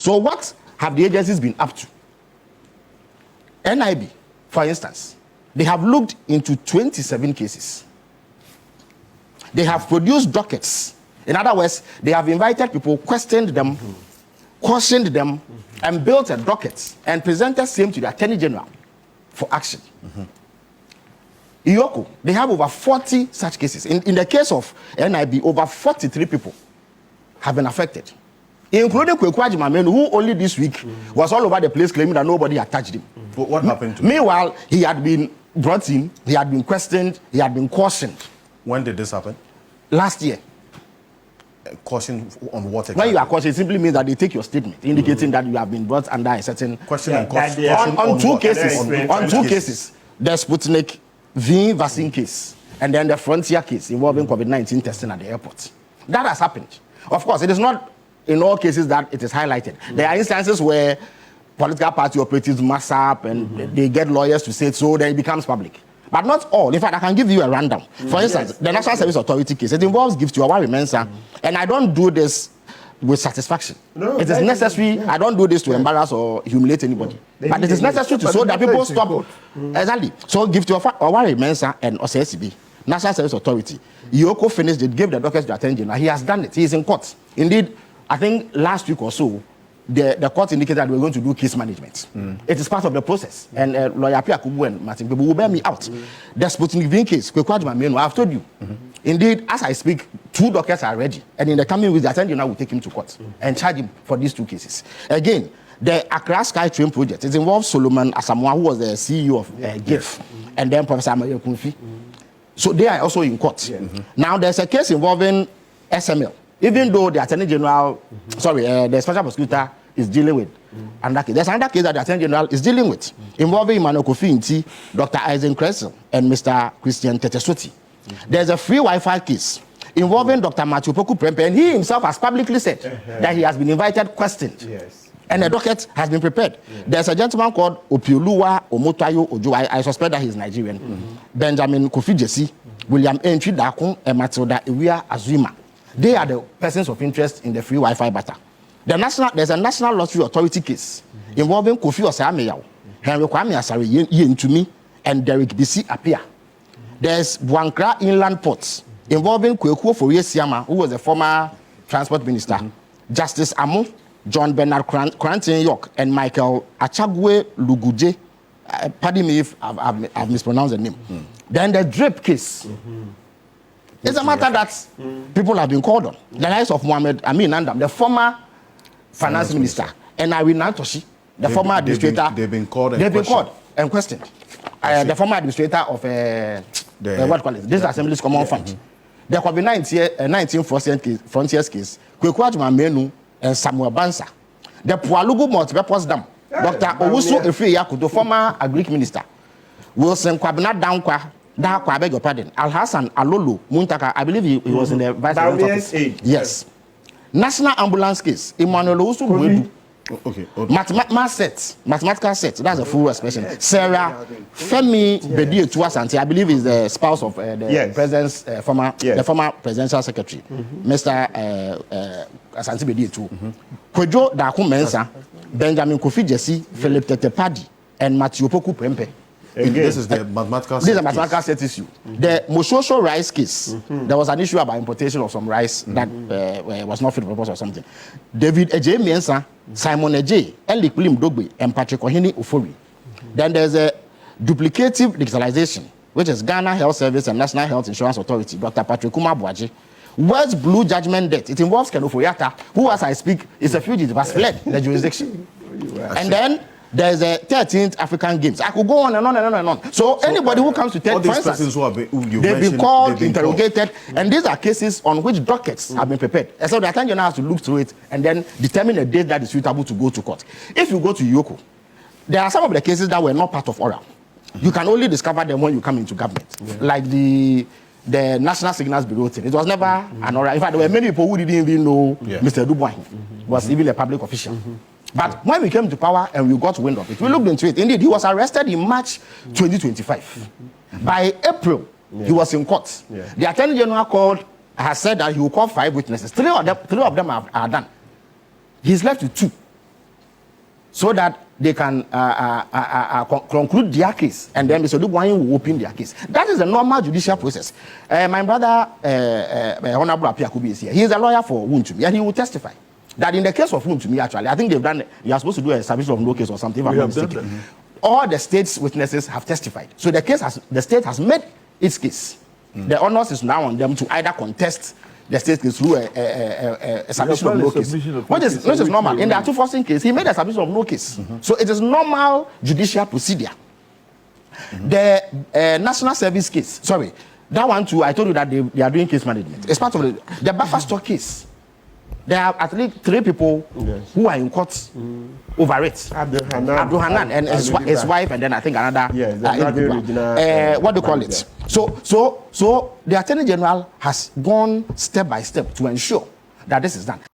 So what have the agencies been up to? NIB, for instance, they have looked into 27 cases. They have produced dockets. In other words, they have invited people, questioned them, cautioned them, and built a docket and presented same to the Attorney General for action. Iyoko, they have over 40 such cases. In the case of NIB, over 43 people have been affected, including kwaku Agyemang Manu, who only this week was all over the place claiming that nobody had touched him. But what happened to him? Meanwhile, he had been brought in, he had been questioned, he had been cautioned. When did this happen? Last year. Caution on what exactly? When you are cautioned, it simply means that they take your statement, indicating that you have been brought under a certain... Question and caution. On two cases. The Sputnik V vaccine case, and then the Frontier case involving COVID-19 testing at the airport. That has happened. Of course, it is not in all cases that it is highlighted. There are instances where political party operatives mass up and they get lawyers to say it, so then it becomes public. But not all. In fact, I can give you a rundown. For instance, the National Service Authority case, it involves gift to Awari Mensah, and I don't do this with satisfaction. No, it is necessary. I don't do this to embarrass or humiliate anybody. But it is necessary to so that people stop. Exactly. So gift to Awari Mensah and OCSB, National Service Authority. Iyoko finished it, gave the docket to the Attorney General. He has done it. He is in court. Indeed, I think last week or so, the court indicated that we're going to do case management. It is part of the process. And lawyer Pia Kubu and Martin Bibu will bear me out. The Sputnik V case, kwaku Agyemang Manu, I have told you. Indeed, as I speak, 2 dockets are ready. And in the coming weeks, the Attorney General will take him to court and charge him for these 2 cases. Again, the Accra Sky Train project, it involves Solomon Asamoah, who was the CEO of GIF, and then Professor Amayo Kunfi. So they are also in court. Now, there's a case involving SML. Even though the Attorney General, the Special Prosecutor is dealing with another case. There's another case that the Attorney General is dealing with, involving Emmanuel Kofi Nti, Dr. Isaac Kressel, and Mr. Christian Tetesoti. There's a free Wi-Fi case involving Dr. Matthew Poku Prempe, and he himself has publicly said that he has been invited, questioned, and a docket has been prepared. There's a gentleman called Opioluwa Omotayo Ojo. I suspect that he's Nigerian. Benjamin Kofi Jesse, William Entry Dakun, and Matilda Iwia Azuma. They are the persons of interest in the free Wi-Fi matter. There's a National Lottery Authority case involving Kofi Osameyaw, Henry Kwame Asare Yentumi, and Derek Bisi Apia. There's Buankra Inland Ports involving Kwaku Siama, who was the former transport minister, Justice Amu, John Bernard Cranton York, and Michael Achagwe Luguje. Pardon me if I've mispronounced the name. Then the Drape case. It's a matter that people have been called on. The likes of Mohammed Amin Andam, the former finance minister, and Irene Nantoshi, the former administrator. They've been called and questioned. The former administrator of what call it? This Assembly's Common Fund. The COVID-19 Frontiers case, kwaku Agyemang Manu and Samuel Bansa. The Pualugu multipurpose dam, Dr. Owusu Efri Yaku, the former Agric minister. Wilson Kwabena Dankwa, I beg your pardon. Al Hassan Alolo Muntaka, I believe he was in the vice president's office. Yes. National ambulance case, Emmanuel Owusu Gwedu. Okay. Mathematical set. That's a full expression. Sarah Femi Bedie Tuasante, I believe, is the spouse of the president's the former presidential secretary, Mr. Asante Bedie Tu. Kwejo Daku Mensah, Benjamin Kofi Jesse, Philip Tetepadi, and Matthew Poku Prempe. Again, this is the mathematical set. This is a mathematical set issue. The Moshosho rice case, there was an issue about importation of some rice that was not fit for purpose or something. David Agyemang Manu, Simon Eje, Elik Lim Dogbe, and Patrick Ohini Ofori. Then there's a duplicative digitalization, which is Ghana Health Service and National Health Insurance Authority, Dr. Patrick Kuma Boaji. West Blue Judgment Debt, it involves Kenofoyata, who, as I speak, is a fugitive, has fled the jurisdiction. And then there's a 13th African Games. I could go on and on and on and on. So anybody who comes to tell, for instance, they've been called, interrogated, and these are cases on which dockets have been prepared. And so the Attorney General has to look through it and then determine a date that is suitable to go to court. If you go to Iyoko, there are some of the cases that were not part of oral. You can only discover them when you come into government, like the National Signals Bureau thing. It was never an oral. In fact, there were many people who didn't even know Mr. Dubois was even a public official. But when we came to power and we got wind of it, we looked into it. Indeed, he was arrested in March 2025. By April, he was in court. The Attorney General has said that he will call 5 witnesses. Three of them are done. He's left with 2. so that they can conclude their case, and then Mr. Dubois will open their case. That is a normal judicial process. My brother, Honorable Apiakubi, is here. He is a lawyer for Wuntumi, and he will testify that in the case of Wuntumi, actually, I think they've done, you are supposed to do a submission of no case or something. If I'm not mistaken. All the state's witnesses have testified. So the state has made its case. The onus is now on them to either contest the state case through a submission of no case. Which is normal. In the Atufosin case, he made a submission of no case. So it is normal judicial procedure. The national service case, sorry, that one too, I told you that they are doing case management. It's part of the buffer stock case. There are at least 3 people who are in court over it. Abdul Hanan and his wife, and then I think another. What do you call it? So the Attorney General has gone step by step to ensure that this is done.